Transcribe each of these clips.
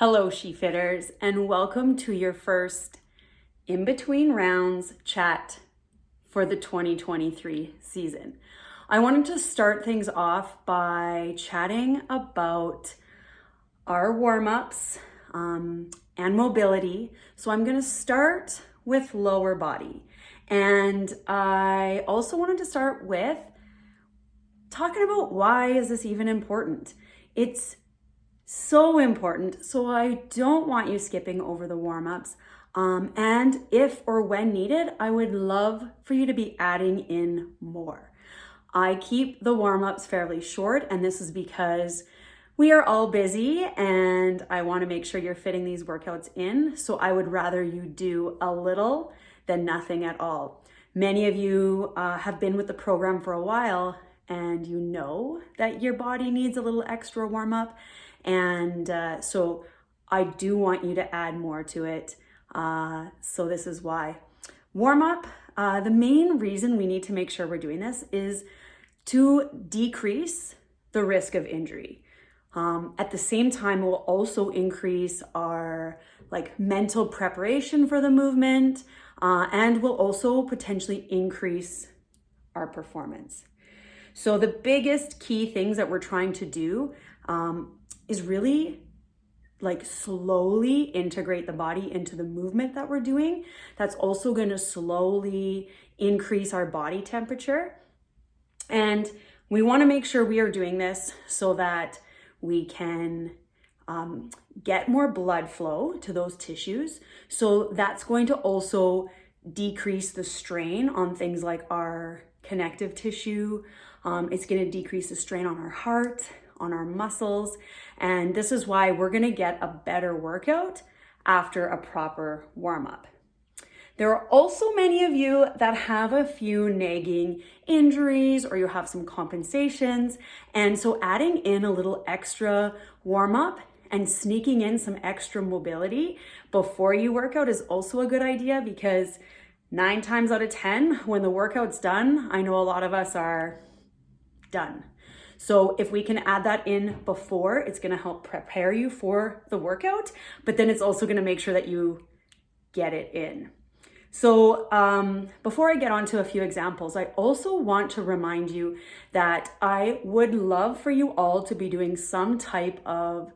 Hello, She-Fitters, and welcome to your first in-between rounds chat for the 2023 season. I wanted to start things off by chatting about our warm-ups and mobility. So I'm gonna start with lower body. And I also wanted to start with talking about why is this even important? It's so important. So I don't want you skipping over the warm-ups. And if or when needed, I would love for you to be adding in more. I keep the warm-ups fairly short, and this is because we are all busy and I want to make sure you're fitting these workouts in. So I would rather you do a little than nothing at all. Many of you have been with the program for a while and you know that your body needs a little extra warm-up. And so I do want you to add more to it. So this is why. Warm up, the main reason we need to make sure we're doing this is to decrease the risk of injury. At the same time, we'll also increase our mental preparation for the movement, and will also potentially increase our performance. So the biggest key things that we're trying to do is really slowly integrate the body into the movement that we're doing. That's also going to slowly increase our body temperature. And we want to make sure we are doing this so that we can get more blood flow to those tissues. So that's going to also decrease the strain on things like our connective tissue. It's going to decrease the strain on our heart, on our muscles. And this is why we're going to get a better workout after a proper warm-up. There are also many of you that have a few nagging injuries or you have some compensations. And so adding in a little extra warm-up and sneaking in some extra mobility before you work out is also a good idea, because 9 times out of 10, when the workout's done, I know a lot of us are done. So if we can add that in before, it's going to help prepare you for the workout, but then it's also going to make sure that you get it in. So before I get on to a few examples, I also want to remind you that I would love for you all to be doing some type of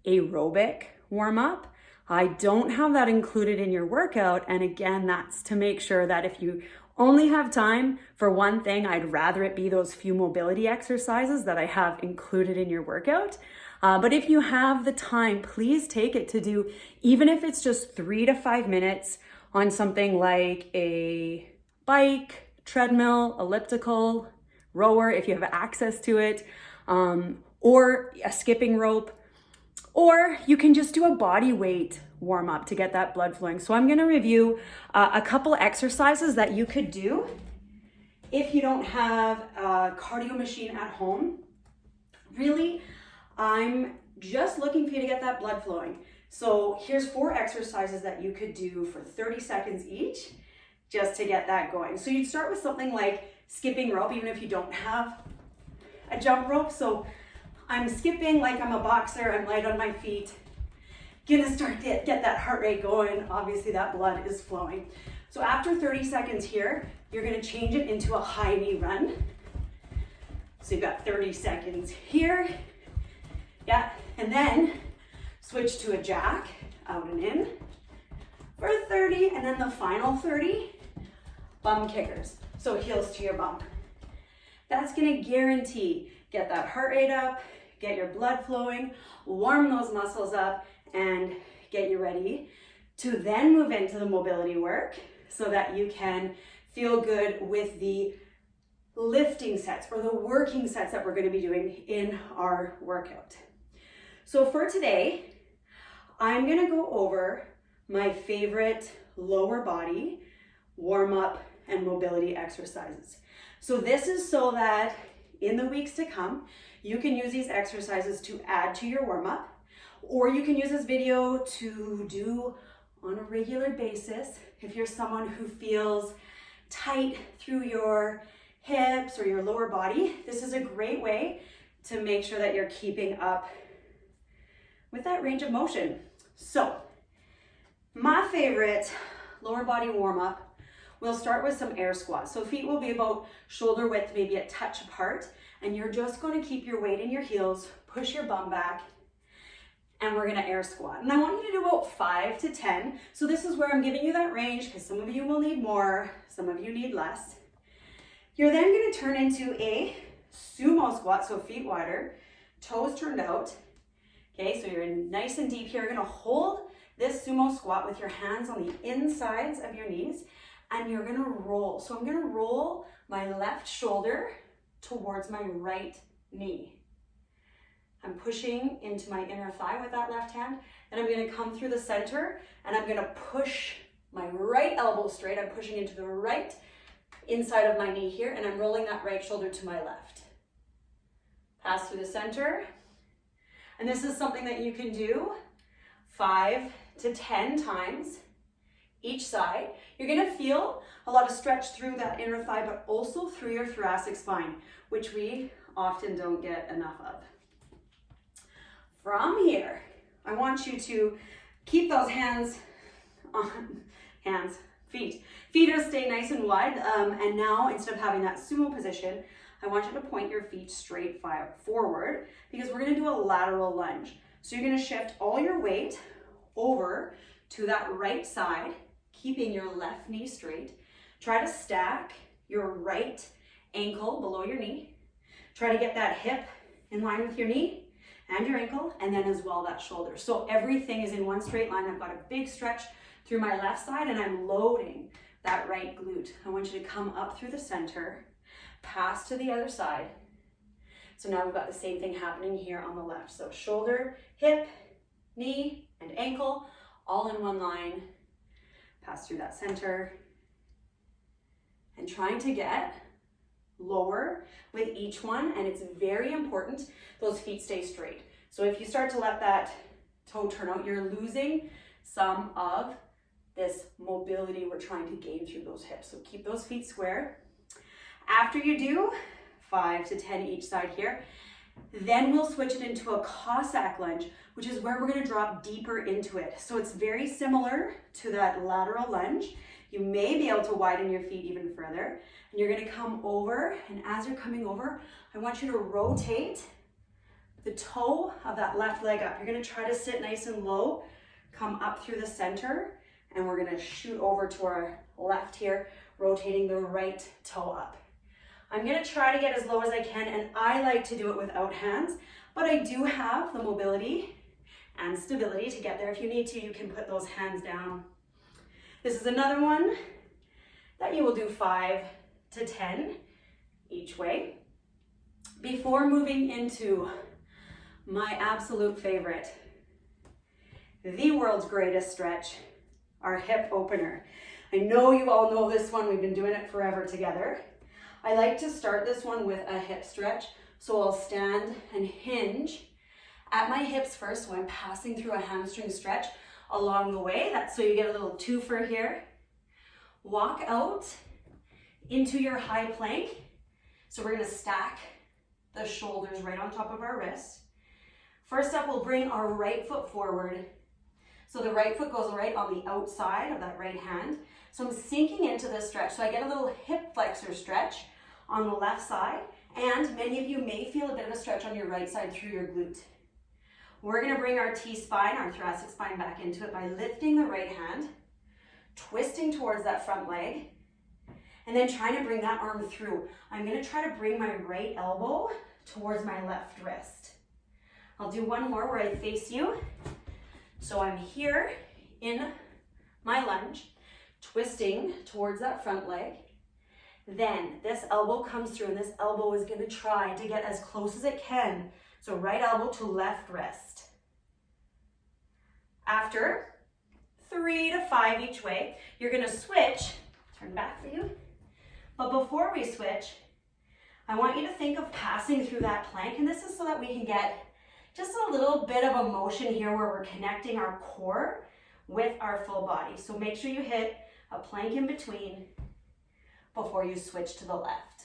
aerobic warm-up. I don't have that included in your workout. And again, that's to make sure that if you only have time for one thing, I'd rather it be those few mobility exercises that I have included in your workout. But if you have the time, please take it to do, even if it's just 3 to 5 minutes on something like a bike, treadmill, elliptical, rower, if you have access to it, or a skipping rope, or you can just do a body weight warm up to get that blood flowing. So I'm going to review a couple exercises that you could do if you don't have a cardio machine at home. Really, I'm just looking for you to get that blood flowing. So here's 4 exercises that you could do for 30 seconds each, just to get that going. So you'd start with something like skipping rope, even if you don't have a jump rope. So I'm skipping like I'm a boxer, I'm light on my feet. Gonna start to get that heart rate going. Obviously that blood is flowing. So after 30 seconds here, you're gonna change it into a high knee run. So you've got 30 seconds here. Yeah, and then switch to a jack, out and in for 30, and then the final 30, bum kickers. So heels to your bum. That's gonna guarantee get that heart rate up, get your blood flowing, warm those muscles up, and get you ready to then move into the mobility work so that you can feel good with the lifting sets or the working sets that we're going to be doing in our workout. So for today, I'm going to go over my favorite lower body warm-up and mobility exercises. So this is so that in the weeks to come, you can use these exercises to add to your warm-up, or you can use this video to do on a regular basis. If you're someone who feels tight through your hips or your lower body, this is a great way to make sure that you're keeping up with that range of motion. So my favorite lower body warm-up, we'll start with some air squats. So feet will be about shoulder width, maybe a touch apart, and you're just going to keep your weight in your heels, push your bum back, and we're going to air squat. And I want you to do about 5 to 10. So this is where I'm giving you that range because some of you will need more, some of you need less. You're then going to turn into a sumo squat, so feet wider, toes turned out. Okay, so you're nice and deep here. You're going to hold this sumo squat with your hands on the insides of your knees, and you're going to roll. So I'm going to roll my left shoulder towards my right knee. I'm pushing into my inner thigh with that left hand, and I'm going to come through the center, and I'm going to push my right elbow straight. I'm pushing into the right inside of my knee here, and I'm rolling that right shoulder to my left. Pass through the center, and this is something that you can do 5 to 10 times each side. You're going to feel a lot of stretch through that inner thigh, but also through your thoracic spine, which we often don't get enough of. From here, I want you to keep those feet. Feet are stay nice and wide, and now instead of having that sumo position, I want you to point your feet straight forward because we're going to do a lateral lunge. So you're going to shift all your weight over to that right side, keeping your left knee straight. Try to stack your right ankle below your knee. Try to get that hip in line with your knee and your ankle, and then as well that shoulder. So everything is in one straight line. I've got a big stretch through my left side, and I'm loading that right glute. I want you to come up through the center, pass to the other side. So now we've got the same thing happening here on the left. So shoulder, hip, knee, and ankle, all in one line. Pass through that center. And trying to get lower with each one, and it's very important those feet stay straight. So if you start to let that toe turn out, you're losing some of this mobility we're trying to gain through those hips. So keep those feet square. After you do 5 to 10 each side here, then we'll switch it into a Cossack lunge, which is where we're going to drop deeper into it. So it's very similar to that lateral lunge. You may be able to widen your feet even further, and you're going to come over, and as you're coming over, I want you to rotate the toe of that left leg up. You're going to try to sit nice and low, come up through the center, and we're going to shoot over to our left here, rotating the right toe up. I'm going to try to get as low as I can, and I like to do it without hands, but I do have the mobility and stability to get there. If you need to, you can put those hands down. This is another one that you will do 5 to 10 each way. Before moving into my absolute favorite, the world's greatest stretch, our hip opener. I know you all know this one. We've been doing it forever together. I like to start this one with a hip stretch. So I'll stand and hinge at my hips first. So I'm passing through a hamstring stretch along the way. That's so you get a little twofer here. Walk out into your high plank. So we're going to stack the shoulders right on top of our wrists. First up, we'll bring our right foot forward. So the right foot goes right on the outside of that right hand. So I'm sinking into this stretch. So I get a little hip flexor stretch on the left side. And many of you may feel a bit of a stretch on your right side through your glute. We're going to bring our T-spine, our thoracic spine, back into it by lifting the right hand, twisting towards that front leg, and then trying to bring that arm through. I'm going to try to bring my right elbow towards my left wrist. I'll do one more where I face you. So I'm here in my lunge, twisting towards that front leg. Then this elbow comes through, and this elbow is going to try to get as close as it can. So right elbow to left wrist. After 3 to 5 each way, you're going to switch. Turn back for you. But before we switch, I want you to think of passing through that plank, and this is so that we can get just a little bit of a motion here where we're connecting our core with our full body. So make sure you hit a plank in between before you switch to the left.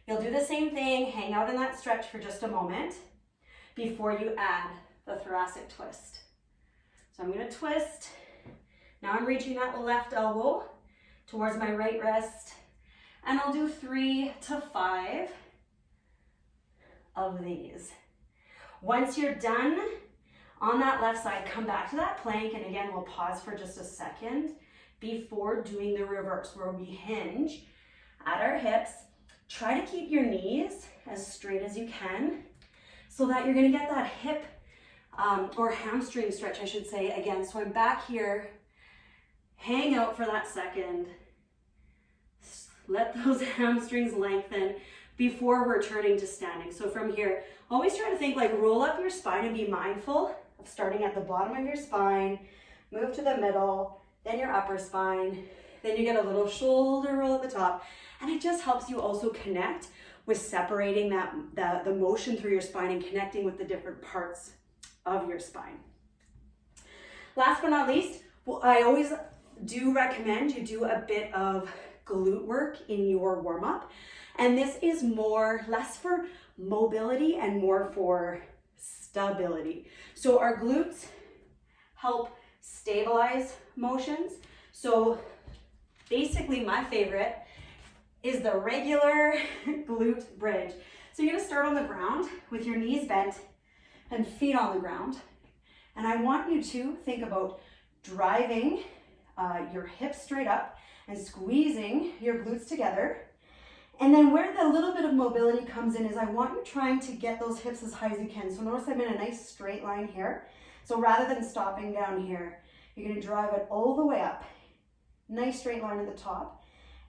You'll do the same thing, hang out in that stretch for just a moment before you add the thoracic twist. So I'm gonna twist. Now I'm reaching that left elbow towards my right wrist, and I'll do 3 to 5 of these. Once you're done on that left side, come back to that plank, and again, we'll pause for just a second before doing the reverse, where we hinge at our hips. Try to keep your knees as straight as you can so that you're gonna get that hip or hamstring stretch, I should say, again. So I'm back here, hang out for that second, let those hamstrings lengthen before returning to standing. So from here, always try to think like roll up your spine and be mindful of starting at the bottom of your spine, move to the middle, then your upper spine, then you get a little shoulder roll at the top, and it just helps you also connect with separating the motion through your spine and connecting with the different parts of your spine. Last but not least, well, I always do recommend you do a bit of glute work in your warm-up, and this is less for mobility and more for stability. So our glutes help stabilize motions. So basically my favorite is the regular glute bridge. So you're gonna start on the ground with your knees bent and feet on the ground. And I want you to think about driving your hips straight up and squeezing your glutes together. And then where the little bit of mobility comes in is I want you trying to get those hips as high as you can. So notice I'm in a nice straight line here. So rather than stopping down here, you're gonna drive it all the way up. Nice straight line at the top.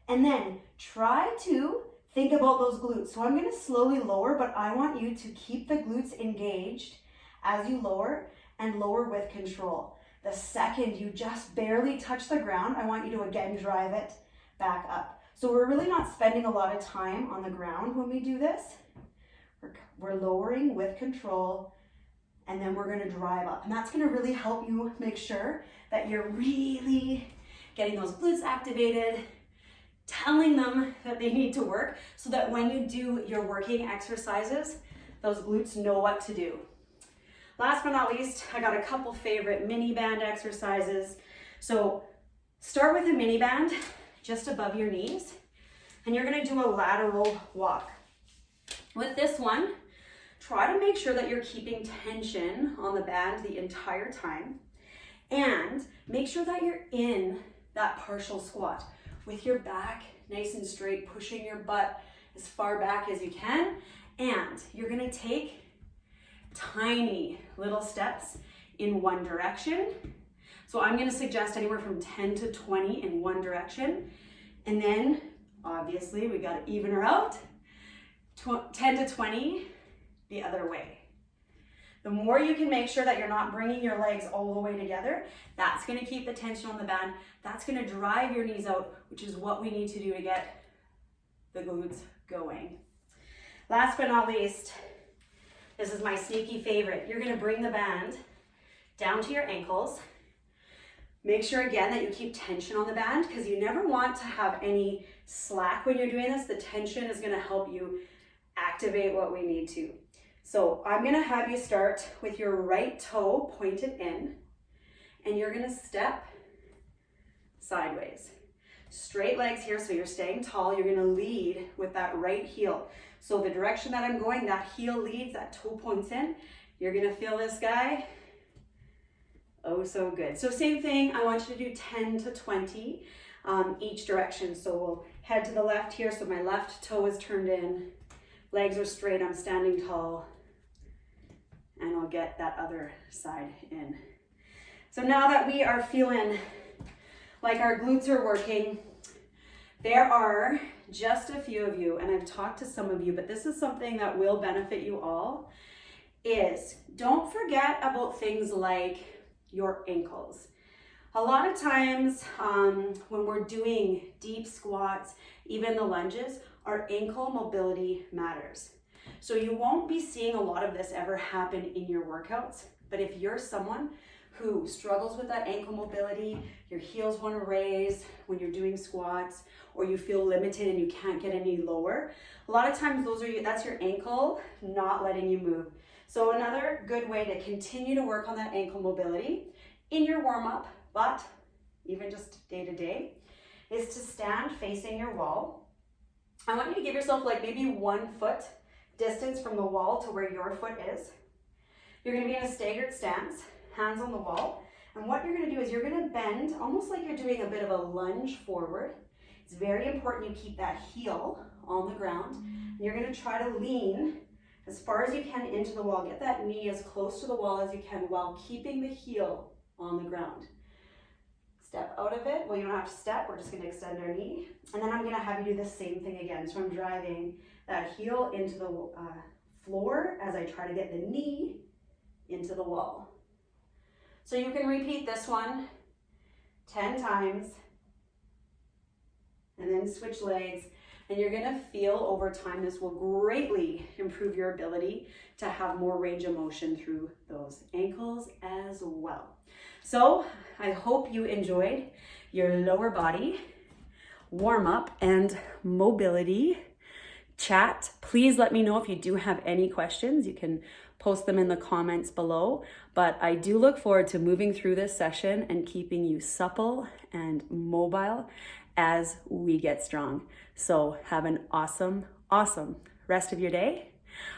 And then try to think about those glutes. So I'm gonna slowly lower, but I want you to keep the glutes engaged as you lower, and lower with control. The second you just barely touch the ground, I want you to again drive it back up. So we're really not spending a lot of time on the ground when we do this. We're lowering with control, and then we're gonna drive up. And that's gonna really help you make sure that you're really getting those glutes activated, telling them that they need to work, so that when you do your working exercises, those glutes know what to do. Last but not least, I got a couple favorite mini band exercises. So start with a mini band just above your knees, and you're gonna do a lateral walk. With this one, try to make sure that you're keeping tension on the band the entire time, and make sure that you're in that partial squat with your back nice and straight, pushing your butt as far back as you can. And you're gonna take tiny little steps in one direction. So I'm gonna suggest anywhere from 10 to 20 in one direction. And then obviously we gotta even her out, 10 to 20 the other way. The more you can make sure that you're not bringing your legs all the way together, that's gonna keep the tension on the band. That's gonna drive your knees out, which is what we need to do to get the glutes going. Last but not least, this is my sneaky favorite. You're gonna bring the band down to your ankles. Make sure again that you keep tension on the band, because you never want to have any slack when you're doing this. The tension is gonna help you activate what we need to. So I'm gonna have you start with your right toe pointed in, and you're gonna step sideways. Straight legs here, so you're staying tall. You're gonna lead with that right heel. So the direction that I'm going, that heel leads, that toe points in. You're gonna feel this guy. Oh, so good. So same thing, I want you to do 10 to 20 each direction. So we'll head to the left here. So my left toe is turned in, legs are straight, I'm standing tall, and I'll get that other side in. So now that we are feeling like our glutes are working, there are just a few of you, and I've talked to some of you, but this is something that will benefit you all, is don't forget about things like your ankles. A lot of times when we're doing deep squats, even the lunges, our ankle mobility matters. So you won't be seeing a lot of this ever happen in your workouts, but if you're someone who struggles with that ankle mobility, your heels want to raise when you're doing squats, or you feel limited and you can't get any lower, a lot of times that's your ankle not letting you move. So another good way to continue to work on that ankle mobility in your warm-up, but even just day to day, is to stand facing your wall. I want you to give yourself like maybe 1 foot distance from the wall to where your foot is. You're gonna be in a staggered stance, hands on the wall. And what you're gonna do is you're gonna bend almost like you're doing a bit of a lunge forward. It's very important you keep that heel on the ground. And you're gonna try to lean as far as you can into the wall. Get that knee as close to the wall as you can while keeping the heel on the ground. Step out of it. Well, you don't have to step. We're just going to extend our knee. And then I'm going to have you do the same thing again. So I'm driving that heel into the floor as I try to get the knee into the wall. So you can repeat this one 10 times and then switch legs. And you're going to feel over time this will greatly improve your ability to have more range of motion through those ankles as well. So I hope you enjoyed your lower body warm up and mobility chat. Please let me know if you do have any questions. You can post them in the comments below, but I do look forward to moving through this session and keeping you supple and mobile as we get strong. So have an awesome, awesome rest of your day.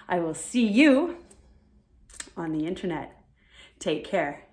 I will see you on the internet. Take care.